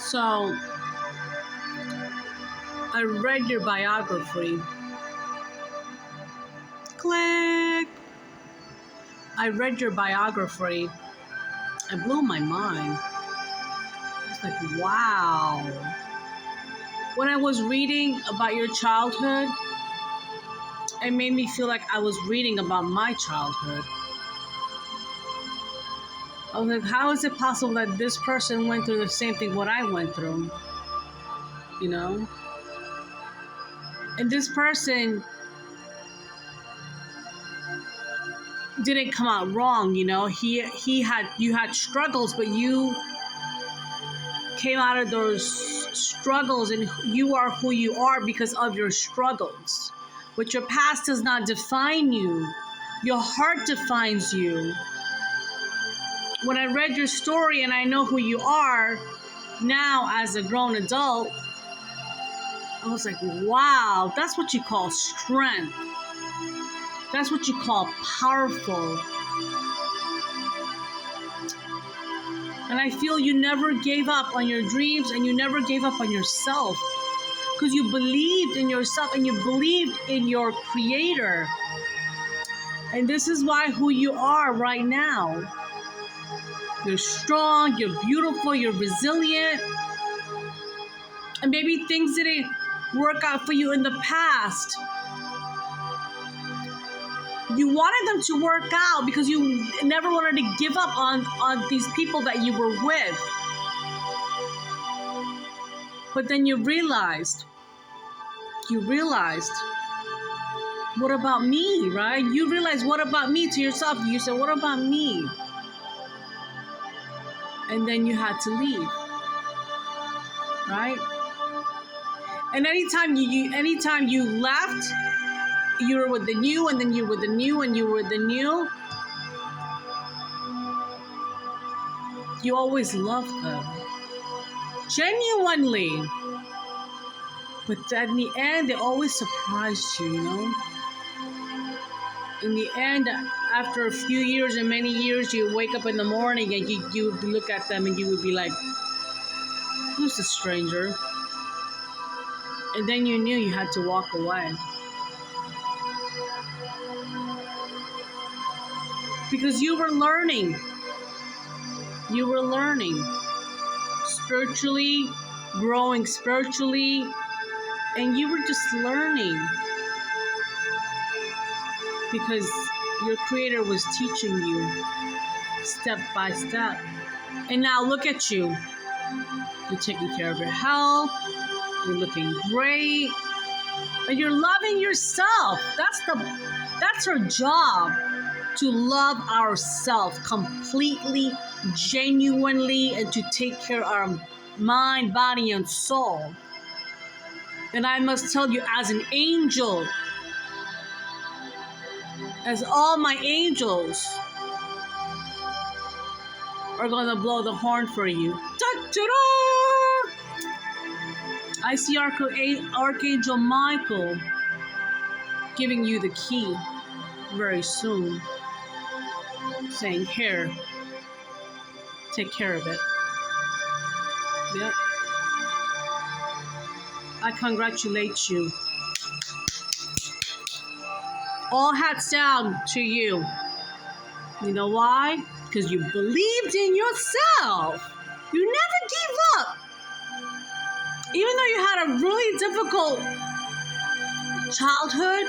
So, I read your biography. Click! I read your biography. It blew my mind. It's like, wow. When I was reading about your childhood, it made me feel like I was reading about my childhood. I was like, how is it possible that this person went through the same thing what I went through? You know? And this person didn't come out wrong, you know. You had struggles, but you came out of those struggles and you are who you are because of your struggles. But your past does not define you. Your heart defines you. When I read your story and I know who you are now as a grown adult, I was like, wow, that's what you call strength. That's what you call powerful. And I feel you never gave up on your dreams and you never gave up on yourself because you believed in yourself and you believed in your creator. And this is why who you are right now. You're strong, you're beautiful, you're resilient. And maybe things didn't work out for you in the past. You wanted them to work out because you never wanted to give up on these people that you were with. But then you realized, what about me, right? You realized, what about me to yourself? You said, what about me? And then you had to leave, right? And anytime you left, you were with the new, and then you were with the new, and you were with the new. You always loved them, genuinely. But in the end, they always surprised you, you know? In the end, after a few years and many years, you wake up in the morning and you would look at them and you would be like, who's this stranger? And then you knew you had to walk away. Because you were learning. You were learning. Spiritually, growing spiritually, and you were just learning. Because your creator was teaching you step by step. And now look at you. You're taking care of your health. You're looking great. And you're loving yourself. That's our job. To love ourselves completely, genuinely, and to take care of our mind, body, and soul. And I must tell you, as an angel, as all my angels are going to blow the horn for you. Da-da-da! I see Archangel Michael giving you the key very soon, saying, here, take care of it. Yep. I congratulate you. All hats down to you. You know why? Because you believed in yourself. You never gave up. Even though you had a really difficult childhood,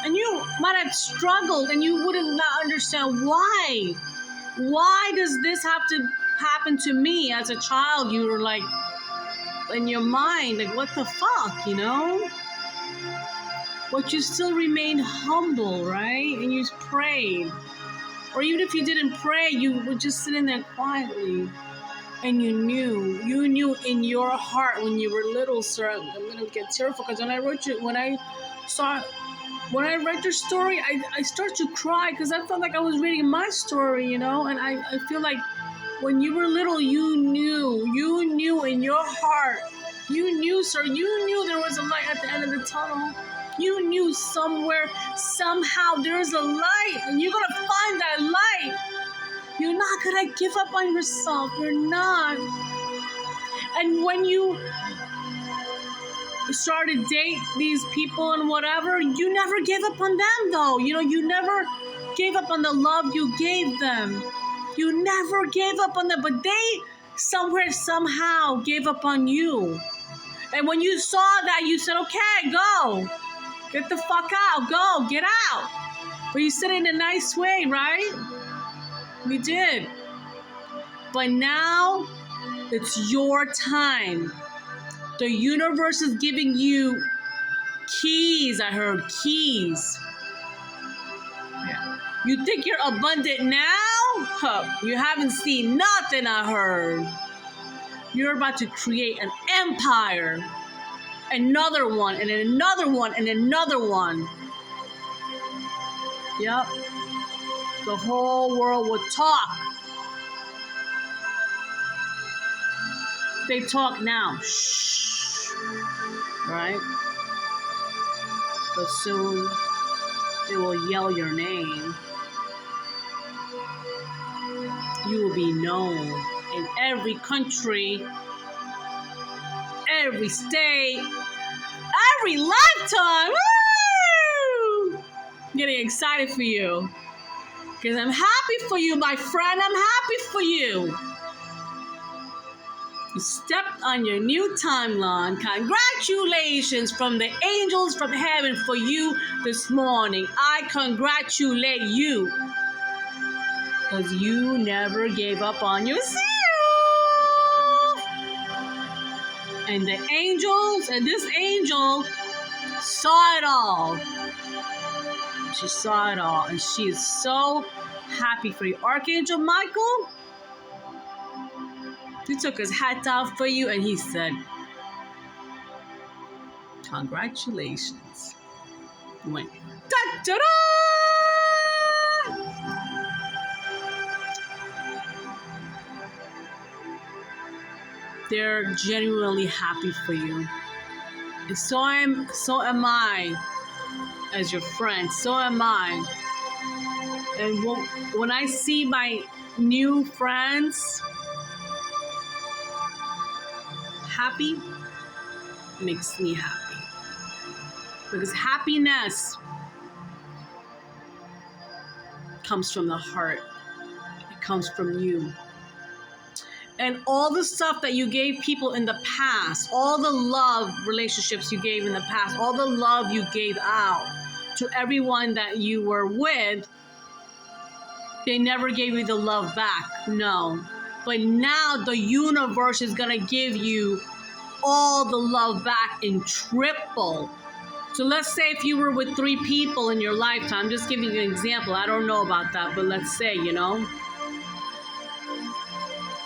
and you might have struggled and you wouldn't not understand why. Why does this have to happen to me? As a child, you were like, in your mind, like, what the fuck, you know? But you still remained humble, right? And you prayed. Or even if you didn't pray, you were just sitting there quietly. And you knew in your heart when you were little, sir. I'm gonna get tearful because when I read your story, I started to cry because I felt like I was reading my story, you know? And I feel like when you were little, you knew in your heart, you knew, sir, you knew there was a light at the end of the tunnel. You knew somewhere, somehow, there's a light, and you're gonna find that light. You're not gonna give up on yourself. You're not. And when you started to date these people and whatever, you never gave up on them though. You never gave up on the love you gave them. You never gave up on them, but they somewhere, somehow gave up on you. And when you saw that, you said, okay, go. Get the fuck out. Go. Get out. But you said it in a nice way, right? You did. But now it's your time. The universe is giving you keys. I heard keys. Yeah. You think you're abundant now? Huh. You haven't seen nothing, I heard. You're about to create an empire. Another one, and another one, and another one. Yep. The whole world would talk. They talk now. Shh. Right? But soon they will yell your name. You will be known in every country, every state, every lifetime. Woo! I'm getting excited for you. Because I'm happy for you, my friend. I'm happy for you. You stepped on your new timeline. Congratulations from the angels from heaven for you this morning. I congratulate you. Because you never gave up on yourself. And the angels, and this angel saw it all. She saw it all. And she is so happy for you. Archangel Michael, he took his hat off for you and he said, congratulations. He went, da-da-da! They're genuinely happy for you. And so am I as your friend. So am I. And when I see my new friends happy, it makes me happy. Because happiness comes from the heart. It comes from you. And all the stuff that you gave people in the past, all the love relationships you gave in the past, all the love you gave out to everyone that you were with, they never gave you the love back. No. But now the universe is going to give you all the love back in triple. So let's say if you were with 3 people in your lifetime, just giving you an example. I don't know about that, but let's say,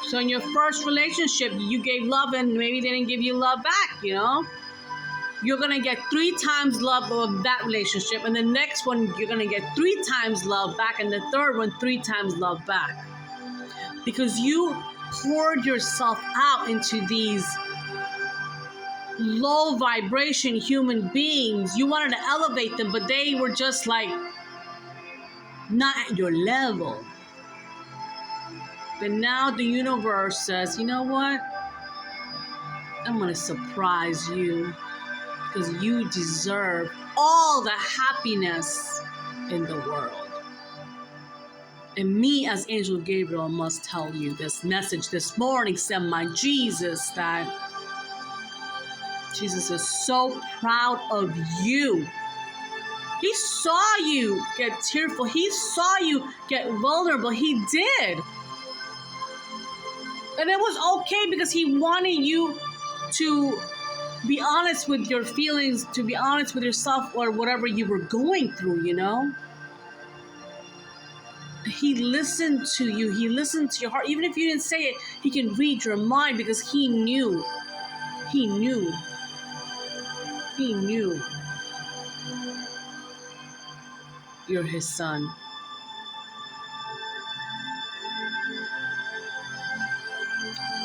So in your first relationship, you gave love and maybe they didn't give you love back, You're going to get 3 times love of that relationship. And the next one, you're going to get 3 times love back. And the third one, 3 times love back. Because you poured yourself out into these low vibration human beings. You wanted to elevate them, but they were just like not at your level. But now the universe says, you know what? I'm going to surprise you because you deserve all the happiness in the world. And me as Angel Gabriel must tell you this message this morning, send my Jesus, that Jesus is so proud of you. He saw you get tearful. He saw you get vulnerable. He did. And it was okay because he wanted you to be honest with your feelings, to be honest with yourself or whatever you were going through, He listened to you. He listened to your heart. Even if you didn't say it, he can read your mind because he knew. He knew. He knew you're his son.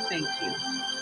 Thank you.